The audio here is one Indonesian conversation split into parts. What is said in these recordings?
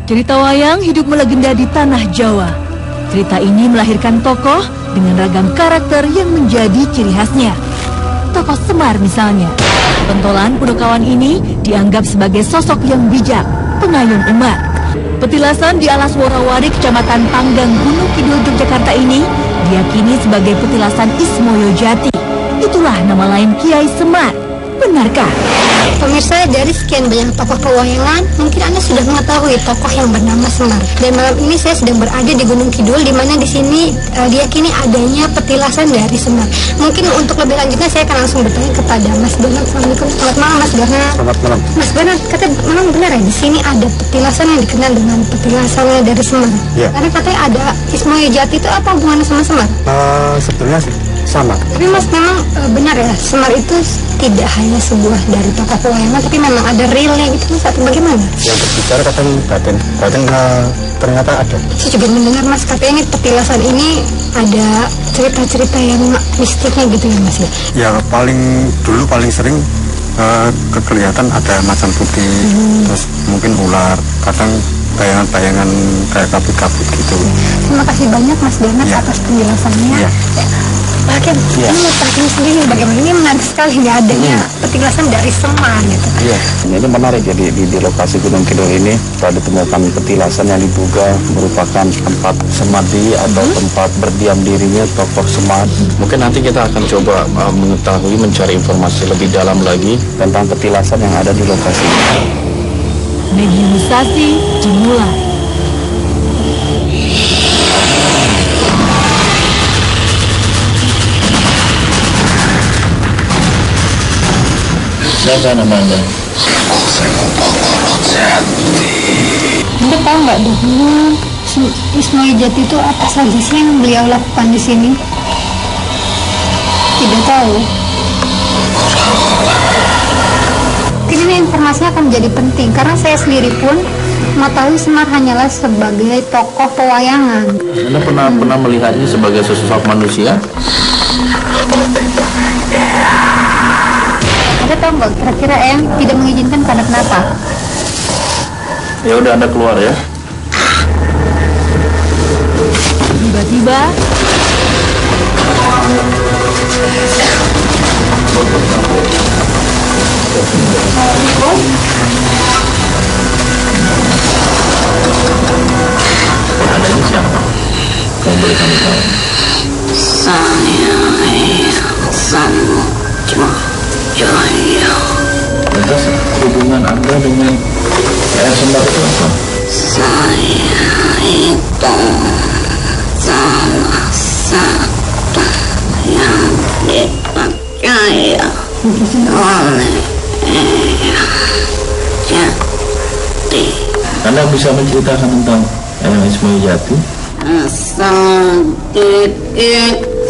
Cerita wayang hidup melegenda di tanah Jawa. Cerita ini melahirkan tokoh dengan ragam karakter yang menjadi ciri khasnya. Tokoh Semar misalnya. Pentolan Punokawan ini dianggap sebagai sosok yang bijak, pengayom umat. Petilasan di Alas Worawari, Kecamatan Panggang, Gunung Kidul, Yogyakarta ini diyakini sebagai petilasan Ismoyo Jati. Itulah nama lain Kiai Semar. Benarkah? Pemirsa, dari sekian banyak tokoh pewayangan, mungkin Anda sudah mengetahui tokoh yang bernama Semar. Dan malam ini saya sedang berada di Gunung Kidul, di mana di sini diyakini adanya petilasan dari Semar. Mungkin untuk lebih lanjutnya saya akan langsung bertanya kepada Mas Bernard. Assalamualaikum. Selamat malam, Mas Bernard. Selamat malam. Mas Bernard, katanya memang benar ya, di sini ada petilasan yang dikenal dengan petilasannya dari Semar. Ya. Karena katanya ada Ismoyo Jati, itu apa hubungannya sama Semar? Sebetulnya sama. Tapi Mas, memang benar ya, Semar itu tidak hanya sebuah dari tokoh pewayangan, tapi memang ada realnya gitu, Mas, atau bagaimana? Yang berbicara kadang Baten ternyata ada. Saya juga mendengar, Mas, katanya ini petilasan ini ada cerita-cerita yang mistiknya gitu ya, Mas ya? Ya paling sering kelihatan ada macan putih, terus mungkin ular, kadang bayangan-bayangan kayak kabut-kabut gitu. Terima kasih banyak Mas Bernard atas penjelasannya. Bahkan ini saat ini sendiri bagaimana ini menarik sekali ya, adanya petilasan dari Semar gitu. Iya, ini menarik ya di lokasi Gunung Kidul ini telah ditemukan petilasan yang diduga merupakan tempat semadi atau tempat berdiam dirinya tokoh Semar. Mungkin nanti kita akan coba mengetahui, mencari informasi lebih dalam lagi tentang petilasan yang ada di lokasi. Mediumisasi dimulai. Siapa nama Anda? Anda tahu nggak dulu Ismoyo Jati itu apa saja sih yang beliau lakukan di sini? Tidak tahu. Ini informasinya akan menjadi penting karena saya sendiri pun mengetahui Semar hanyalah sebagai tokoh pewayangan. Anda pernah melihatnya sebagai sosok manusia? Anda tahu nggak kira-kira yang tidak mengizinkan karena kenapa? Ya udah, Anda keluar ya. Tiba-tiba Anda ini siapa? Kamu boleh kami tahu? Saya Samudra Jaya. Lantas hubungan Anda dengan Semar itu apa? Saya itu salah satu yang dipercaya oleh Jati. Anda bisa menceritakan tentang Ismoyo Jati? Sedikit.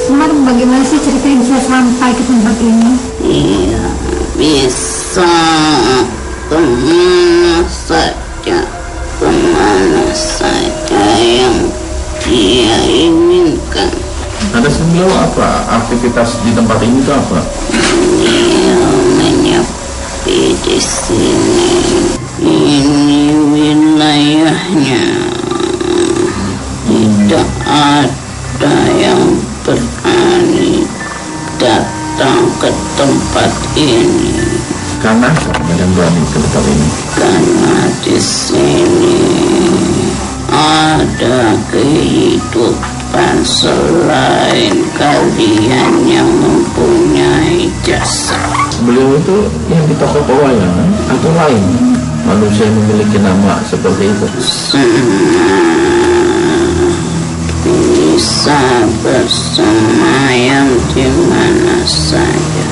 Semar, bagaimana sih cerita yang bisa sampai ke tempat ini? Iya, bisa kemana saja yang dia inginkan. Anda sebelum apa? Aktivitas di tempat ini itu apa? Dia menyepi di sini. Ini wilayahnya. Tidak ada yang berani datang ke tempat ini. Karena apa yang berani ke tempat ini? Karena di sini ada kehidupan selain kalian yang mempunyai jasa. Beliau itu yang di tokoh pewayangan atau lain manusia yang memiliki nama seperti itu? Bisa bersemayam di mana saja.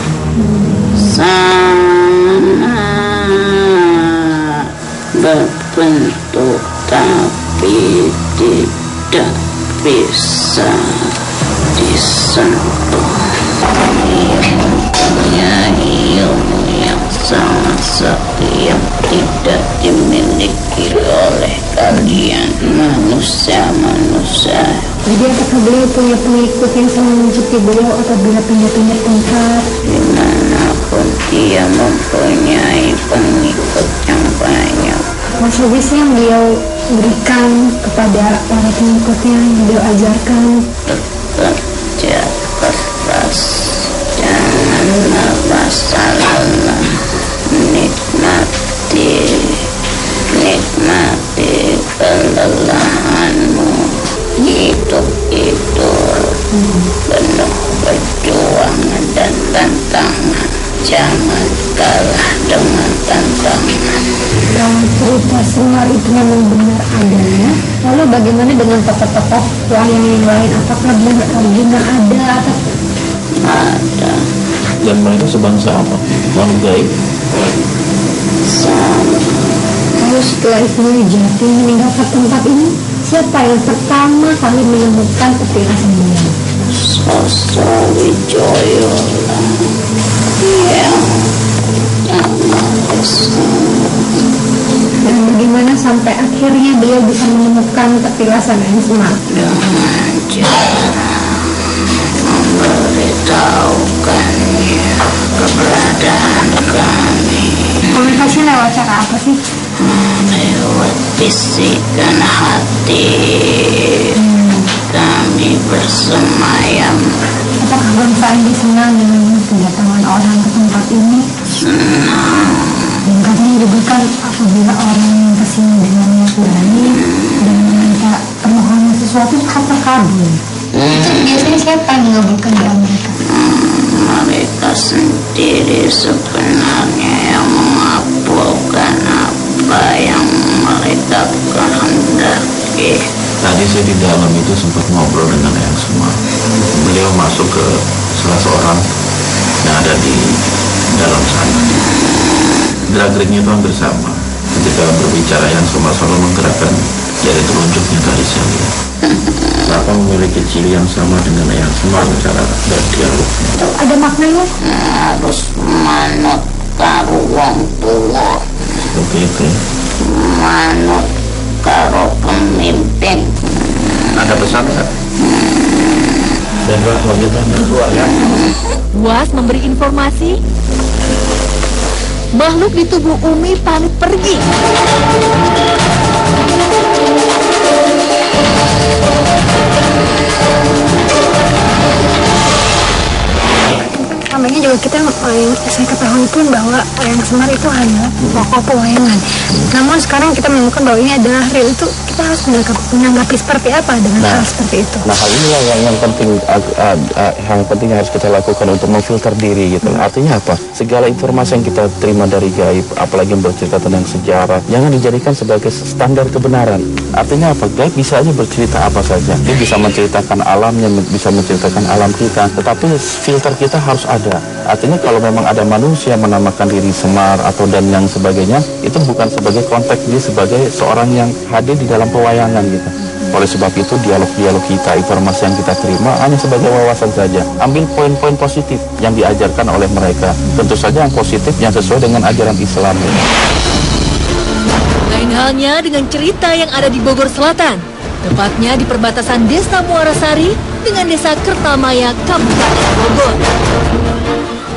Sama berbentuk tapi tidak bisa disentuh. Ilmu yang sangat sakti yang tidak dimiliki oleh kalian manusia-manusia. Jadi apakah beliau punya pengikut yang selalu mencuti beliau apabila pindah-pindah tempat? Dimanapun dia mempunyai pengikut yang banyak. apa saja sih yang beliau berikan kepada para pengikutnya, yang beliau ajarkan? Bekerja keras, jangan lepas lelah, nikmati kelelahanmu. Hidup itu penuh perjuangan dan tantangan. Jangan kalah dengan tantangan. Kalau cerita Semar itu memang benar adanya, lalu bagaimana dengan tokoh-tokoh wayang yang lain? Apakah benar ada atau Ada Dan mereka sebangsa apa? Makhluk gaib. sama lalu setelah Ismail Jati meninggalkan tempat ini, siapa yang pertama kali menemukan petilasan beliau? sosok Wijoyo yang Dan bagaimana sampai akhirnya beliau bisa menemukan petilasan yang Semar? dengan cara memberitahukannya keberadaan kami Komunikasi lewat cara apa sih? lewat bisikan hati. Kami bersemayam Apakah bangsa ini senang dengan kedatangan orang ke tempat ini? senang Dan katanya juga kan apabila orang yang kesini dengan niat baik dan meminta permohonan sesuatu kata kabul. Biasanya siapa yang mengabulkan doa mereka? mereka sendiri sebenarnya yang mengabulkan apa yang mereka kehendaki. Tadi saya di dalam itu sempat ngobrol dengan Eyang Semar. Beliau masuk ke salah seorang yang ada di dalam sana. Gerak-geriknya itu hampir sama. Ketika berbicara Eyang Semar selalu menggerakkan jari telunjuknya tadi saya lihat. Bapak memiliki ciri yang sama dengan Eyang Semar cara berdialognya. Ada maknanya? Harus manut karo wong tua, Seperti itu. manut karo pemimpin. Ada pesan nggak? Dan bagaimana suara? Was memberi informasi. Makhluk di tubuh Umi pamit pergi. Selama ini juga kita saya ketahui pun bahwa Eyang Semar itu hanya tokoh pewayangan. Namun sekarang kita menemukan bahwa ini adalah real. Itu kita harus menanggapi seperti apa dengan hal seperti itu? Nah, hal inilah yang penting harus kita lakukan untuk memfilter diri gitu. Artinya apa? Segala informasi yang kita terima dari gaib, apalagi yang bercerita tentang sejarah, jangan dijadikan sebagai standar kebenaran. Artinya apa? Gaib bisa aja bercerita apa saja. Dia bisa menceritakan alamnya, bisa menceritakan alam kita. Tetapi filter kita harus ada. Artinya kalau memang ada manusia menamakan diri Semar atau dan yang sebagainya, itu bukan sebagai konteks dia sebagai seorang yang hadir di dalam pewayangan gitu. Oleh sebab itu dialog-dialog kita, informasi yang kita terima hanya sebagai wawasan saja. Ambil poin-poin positif yang diajarkan oleh mereka. Tentu saja yang positif yang sesuai dengan ajaran Islam. Lain halnya dengan cerita yang ada di Bogor Selatan, tepatnya di perbatasan Desa Muarasari dengan Desa Kertamaya, Kabupaten Bogor.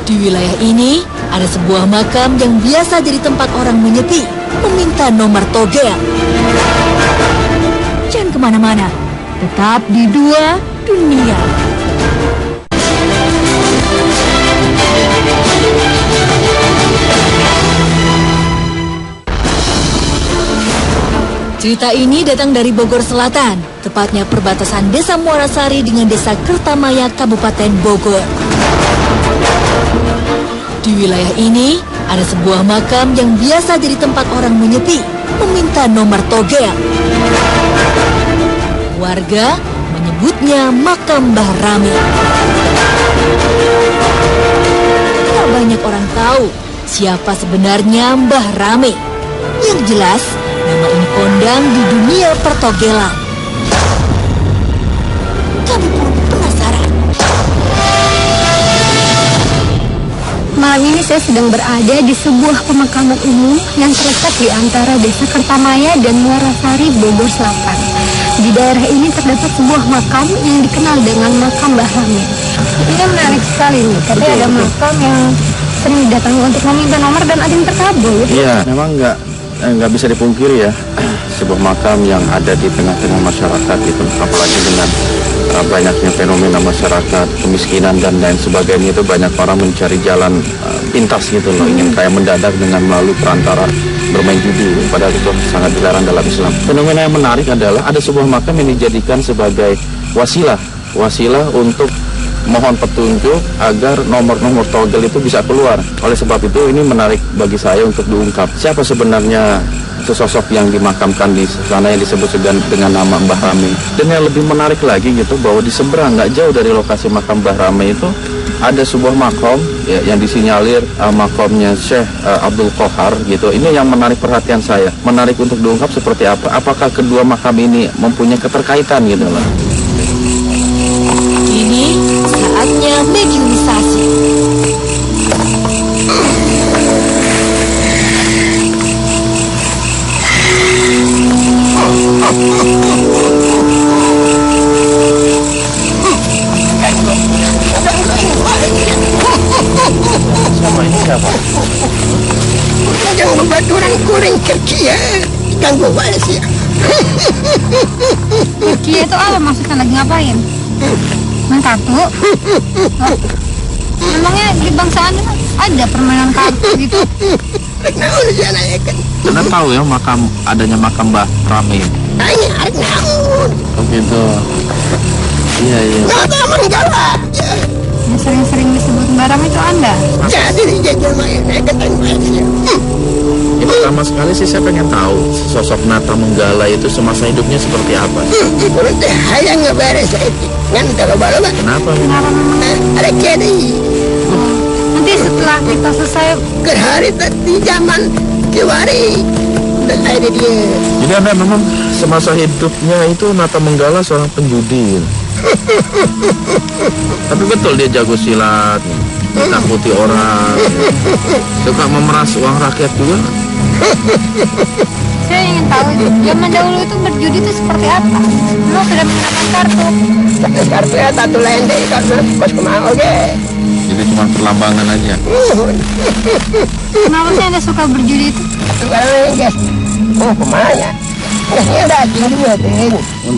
Di wilayah ini ada sebuah makam yang biasa jadi tempat orang menyepi, meminta nomor togel. Jangan kemana-mana, tetap di Dua Dunia. Cerita ini datang dari Bogor Selatan, tepatnya perbatasan Desa Muarasari dengan Desa Kertamaya, Kabupaten Bogor. Di wilayah ini ada sebuah makam yang biasa jadi tempat orang menyepi, meminta nomor togel. Warga menyebutnya makam Mbah Rame. Tak banyak orang tahu siapa sebenarnya Mbah Rame. Yang jelas, nama ini kondang di dunia pertogelan. Kami pun penasaran. Malam ini saya sedang berada di sebuah pemakaman umum yang terletak di antara Desa Kertamaya dan Muarasari, Bogor Selatan. Di daerah ini terdapat sebuah makam yang dikenal dengan makam Mbah Rame. Ini menarik sekali nih, katanya ada makam yang sering didatangi untuk meminta nomor dan ada yang terkabul. Iya, memang nggak bisa dipungkiri ya, sebuah makam yang ada di tengah-tengah masyarakat itu, apalagi dengan banyaknya fenomena masyarakat, kemiskinan dan lain sebagainya, itu banyak orang mencari jalan pintas gitu loh, ingin kayak mendadak dengan melalui perantara bermain judi, padahal itu sangat dilarang dalam Islam. Fenomena yang menarik adalah ada sebuah makam yang dijadikan sebagai wasilah untuk mohon petunjuk agar nomor-nomor togel itu bisa keluar. Oleh sebab itu ini menarik bagi saya untuk diungkap. Siapa sebenarnya sesosok yang dimakamkan di sana yang disebut dengan nama Mbah Rame. Dan yang lebih menarik lagi gitu, bahwa di seberang nggak jauh dari lokasi makam Mbah Rame itu ada sebuah makom ya, yang disinyalir makomnya Syekh Abdul Qohar gitu. Ini yang menarik perhatian saya. Menarik untuk diungkap seperti apa? Apakah kedua makam ini mempunyai keterkaitan gitu loh? Kini saatnya mediumisasi. Siapa? Yang membaturan kuring kerja ganggu banget sih. Dia itu apa maksudnya, lagi ngapain? Main kartu? Oh. Memangnya di bangsa Anda ada permainan kartu gitu? Naon sih anaknya kan? Anda tahu ya adanya makam Mbah Rame? Hanya ada naon. Oh gitu. Iya. Nggak tahu menggala. Yang sering-sering disebut barang itu Anda? Jadi dijajah mainnya ketemu sih. Ya, pertama sekali sih saya pengen tahu sosok Nata Menggala itu semasa hidupnya seperti apa. Kalau teh hayang ngeberes itu kan kalau bala Kenapa? Kenapa memang? ada kiri. Nanti setelah kita selesai, Ke hari tadi zaman kiwari dan ada dia. Jadi Anda memang semasa hidupnya itu Nata Menggala seorang penjudi. Tapi betul dia jago silat, takuti orang, suka memeras uang rakyat juga. saya ingin tahu zaman dahulu itu berjudi itu seperti apa? Lo sudah menggunakan kartu? Kartu ya satu lain deh kartu kos kemana oke. Jadi cuma perlambangan aja. Kenapa sih Anda suka berjudi itu? Sekarang guys, kemana? Gasnya ada dua deh.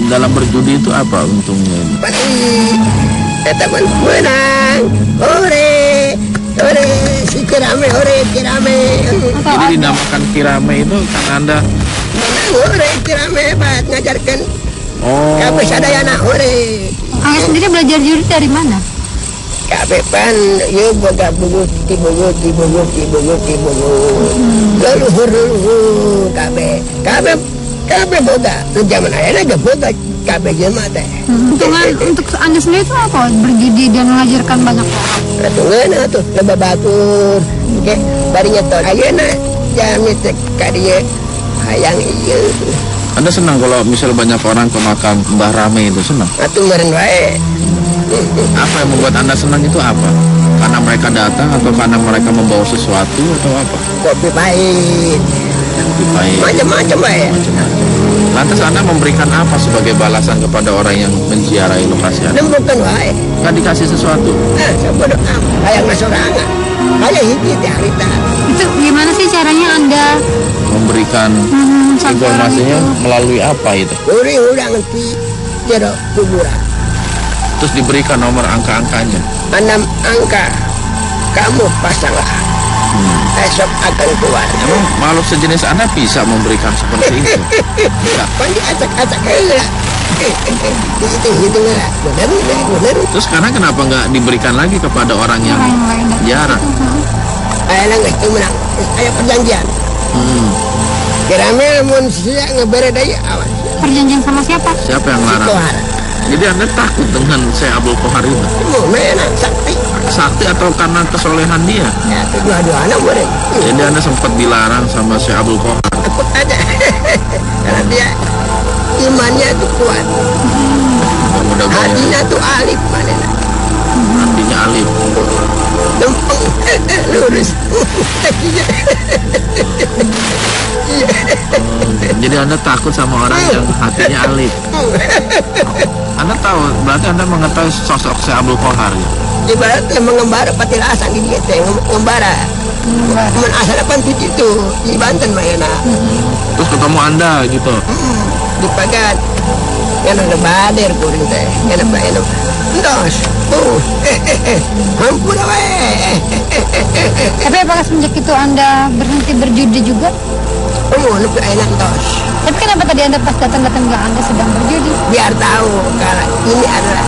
Dalam berjudi itu apa untungnya ini? Pasti teman menang. Ore, si kirame. Atau Jadi ada? dinamakan kirame itu karena Anda Menang ore, kirame hebat ngajarkan. oh Kabe sadayana ore. Kakak sendiri belajar judi dari mana? Kabe pan, yo boga bugut, tibugut. Leluhur, kabe boga. Lu zaman ayana gak boga kabe jema teh. Untuk Anda sendiri itu apa? Berjudi dan mengajarkan banyak orang. Ratungan atuh lebah batur. Oke, barinya ton. Ayeuna jami teh kadieu hayang ieu. Anda senang kalau misal banyak orang ke makam Mbah Rame itu senang? Atuh meureun wae. Apa yang membuat Anda senang itu apa? Karena mereka datang atau karena mereka membawa sesuatu atau apa? Kopi pahit. Lebih baik. Macam-macam wae. Macam-macam. Lantas Anda memberikan apa sebagai balasan kepada orang yang menziarahi lokasi Anda? Nembukan wae. Kan dikasih sesuatu. Sabodo hayang masorangan. Hayang hiji teh harita. Itu gimana sih caranya Anda Memberikan sampai orang informasinya itu? melalui apa itu? Uri urang ti jero kuburan. Terus diberikan nomor angka-angkanya. 6 angka. Kamu pasanglah. Esok akan keluar. Emang makhluk sejenis Anda bisa memberikan seperti itu? Bisa. Pandi acak-acak heula. Hitung lah. Bener. Terus sekarang kenapa nggak diberikan lagi kepada orang yang orang yang lain datang? jarang? Ayah nggak itu menang. Ayah perjanjian. Kirame mun sia ngebere deui awas. Perjanjian sama siapa? Siapa yang larang? Kohar. Jadi Anda takut dengan Syekh Abdul Qohar itu? Mau menang sakti. Sakti atau karena kesolehan dia? Ya kedua-duanya boleh. Jadi Anda sempat dilarang sama Syekh Abdul Qohar. Takut aja. Karena dia imannya tuh kuat. Mudah-mudahan Hatinya tuh alif manena. hatinya alim. Lempeng lurus. Jadi Anda takut sama orang yang hatinya alim. Anda tahu, berarti Anda mengetahui sosok Syekh Abdul Qohar ya? Ibaratnya mengembara patilasan di dia teh ngembara. Teman asal 87 di Banten Mayana. Terus ketemu Anda gitu. Di pagat. Yang ada bader kuring teh. Yang ada enak. Entos. Hampura weh. Tapi apakah semenjak itu Anda berhenti berjudi juga? Lebih enak tos. Tapi kenapa tadi Anda pas datang-datang bilang Anda sedang berjudi? Biar tahu kalau ini adalah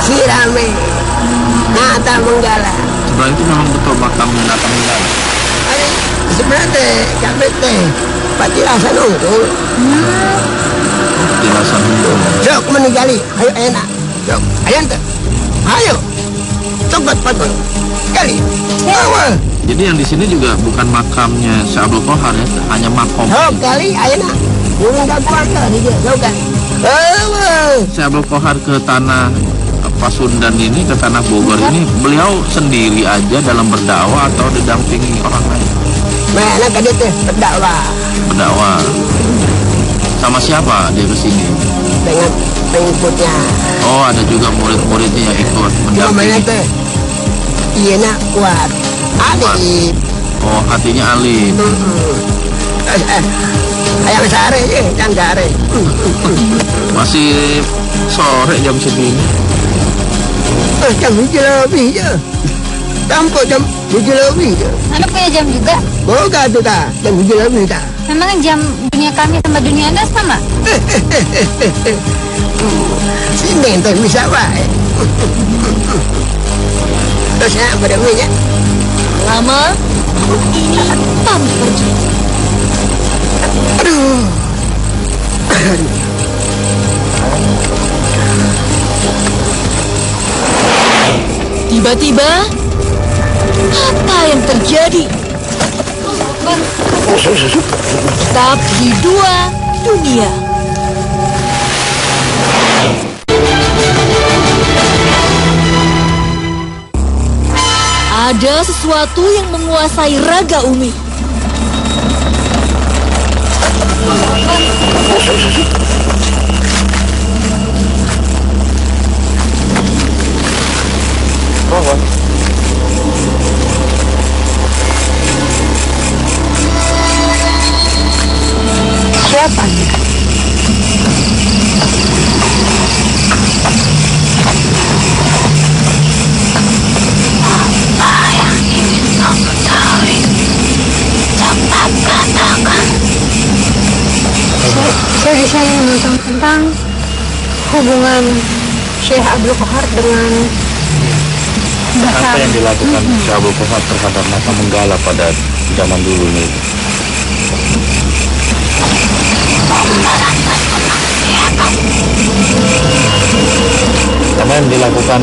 si Rame Nata Menggala. Sebenarnya itu memang betul makamnya Nata Menggala. Sebenarnya teh kami teh patilasan unggul. Petilasan unggul. Sok meninggali, ayo enak. Sok, ayo ente. Ayo. Cepat patun. Kali. Awal. Jadi yang di sini juga bukan makamnya Syekh Abdul Qahar ya, hanya makom. Sok kali, ayo nak. Jangan tak keluarga dia. Sok kan. Awal. Syekh Abdul Qahar ke tanah Pasundan ini, ke tanah Bogor ini, beliau sendiri aja dalam berdakwah atau didampingi orang lain? Mana kan dia teh berdakwah Berdakwah. Sama siapa dia ke sini? dengan pengikutnya. Oh, ada juga murid-muridnya yang ikut Cuma mana mendampingi. teh iya nak kuat. Adik. Oh, hatinya alim. Ayam sare je, kan sare. Masih sore jam segini. Jam 7 lebih je. Sampai jam 7 lebih je. Anda punya jam juga? Bukan tu tak, jam 7 lebih tak. Memang jam dunia kami sama dunia Anda sama? Sini tu bisa baik. Terus nak berdeminya. Lama, ini Tom pergi. Aduh. Tiba-tiba, apa yang terjadi? Tetap di dua dunia. Ada sesuatu yang menguasai raga Umi. Siapa Anda? Saya bisa menonton tentang hubungan Syekh Abdul Qahar dengan Apa yang dilakukan Syekh Abdul Qahar terhadap Nata Menggala pada zaman dulu nih? Apa yang dilakukan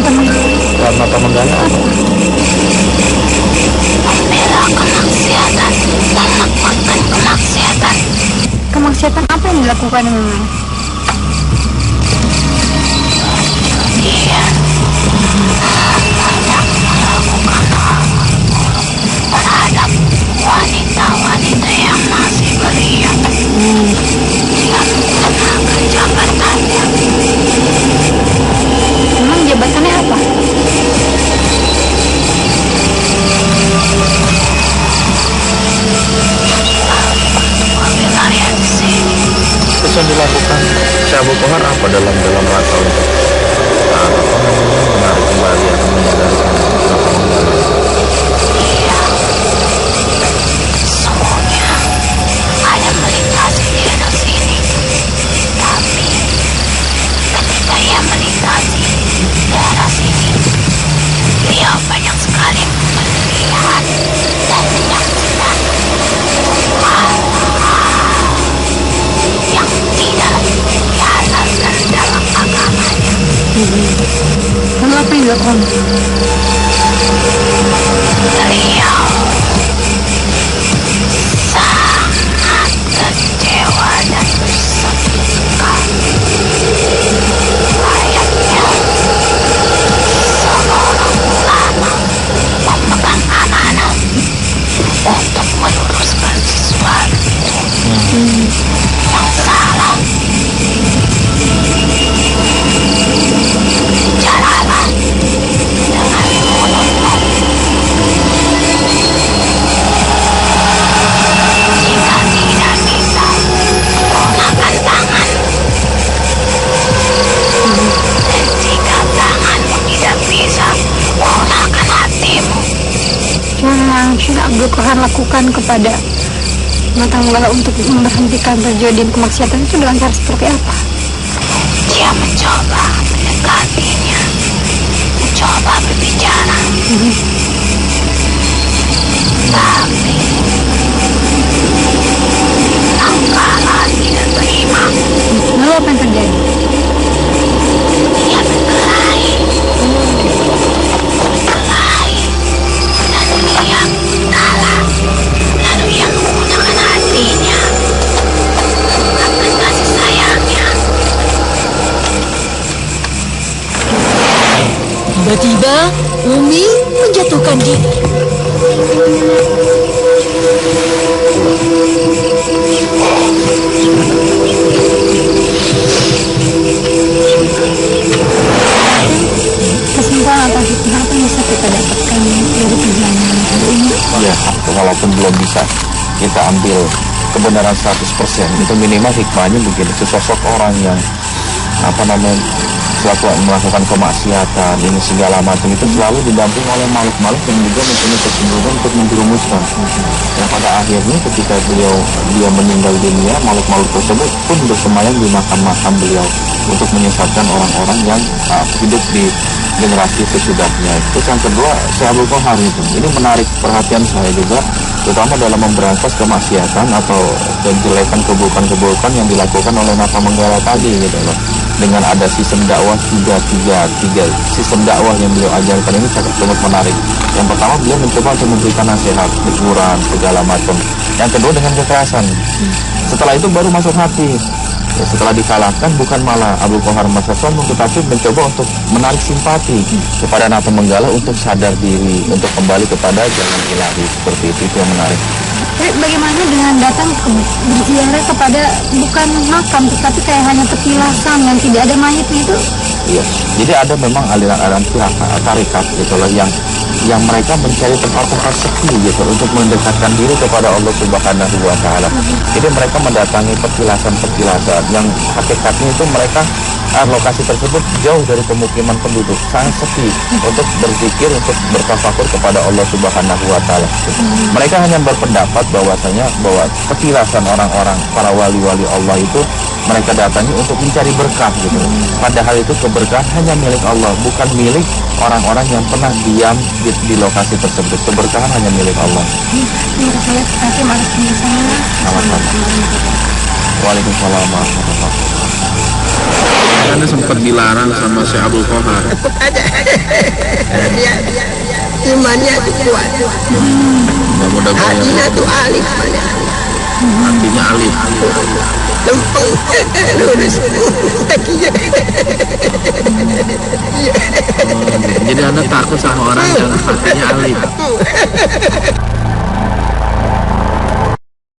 terhadap Nata Menggala? Membela kemaksiatan, menakutkan kemaksiatan. kemaksiatan apa yang dilakukan memang? Dia terhadap wanita-wanita yang masih belia yang menggunakan jabatannya. Memang jabatannya apa? Wilayah di sini. Terus yang dilakukan Syekh Abdul Qahar apa dalam rangka untuk menarik kembali atau menyadarkan Nata Menggala? Semuanya hanya melintasi daerah sini. Tapi ketika ia melintasi daerah sini, beliau banyak sekali melihat dan menyaksikan hal-hal yang tidak dihalalkan dalam agamanya. Lalu apa yang dilakukan? Beliau sangat kecewa dan sedih sekali. Kayaknya seorang ulama memegang amanah untuk meluruskan sesuatu yang salah. Bicaralah dengan mulutmu. Abdul Qahar lakukan kepada mata menggala untuk memberhentikan perjudian kemaksiatan itu dengan cara seperti apa? Dia mencoba mendekatinya, mencoba berbicara. Tapi Langkala tidak terima. Lalu apa yang terjadi? Dia berkelahi, dan dia kalah. Lalu ia menggunakan hatinya, mengungkapkan kasih sayangnya. Tiba-tiba Umi menjatuhkan diri. Kesimpulan atau hikmah apa yang bisa kita dapatkan dari perjalanan ini? Ya, walaupun belum bisa kita ambil kebenaran 100%, itu minimal hikmahnya begini, sesosok orang yang selalu melakukan kemaksiatan ini segala macam itu selalu didamping oleh makhluk-makhluk yang juga mempunyai kecenderungan untuk menjerumuskan. Yang pada akhirnya ketika dia meninggal dunia, makhluk-makhluk tersebut pun bersemayam di makam-makam beliau untuk menyesatkan orang-orang yang hidup di generasi sesudahnya. Terus yang kedua, Syekh Abdul Qahar itu. Ini menarik perhatian saya juga, terutama dalam memberantas kemaksiatan atau kejelekan keburukan-keburukan yang dilakukan oleh Nata Menggala tadi gitu loh. Dengan ada sistem dakwah tiga sistem dakwah yang beliau ajarkan ini sangat menarik. Yang pertama, beliau mencoba untuk memberikan nasihat, teguran, segala macam. Yang kedua dengan kekerasan. Setelah itu baru masuk hati. Ya, setelah dikalahkan bukan malah Abdul Qahar Mas-Sombong, tetapi mencoba untuk menarik simpati kepada Nata Menggala untuk sadar diri, untuk kembali kepada jalan ilahi. Seperti itu yang menarik. Tapi bagaimana dengan datang berziarah kepada bukan makam tetapi kayak hanya petilasan yang tidak ada mayatnya itu? Iya, jadi ada memang aliran-aliran tarikat gitu loh yang mereka mencari tempat-tempat sepi gitu untuk mendekatkan diri kepada Allah Subhanahu wa Ta'ala. Jadi mereka mendatangi petilasan-petilasan yang hakikatnya itu mereka lokasi tersebut jauh dari pemukiman penduduk, sangat sepi untuk berzikir, untuk bertafakur kepada Allah Subhanahu wa Ta'ala. Mereka hanya berpendapat bahwasanya bahwa petilasan orang-orang para wali-wali Allah itu mereka datangi untuk mencari berkah gitu. Padahal itu keberkahan hanya milik Allah, bukan milik orang-orang yang pernah diam di lokasi tersebut. Keberkahan hanya milik Allah. Terima kasih atas penjelasannya. Waalaikumsalam warahmatullahi wabarakatuh. Anda sempat dilarang sama Syekh Abdul Qahar. Tetap aja. Dia imannya tuh kuat. Nggak mudah Hatinya tuh alif. Artinya alif. Lempeng. Lurus. Kakinya. Jadi Anda takut sama orang yang hatinya alif.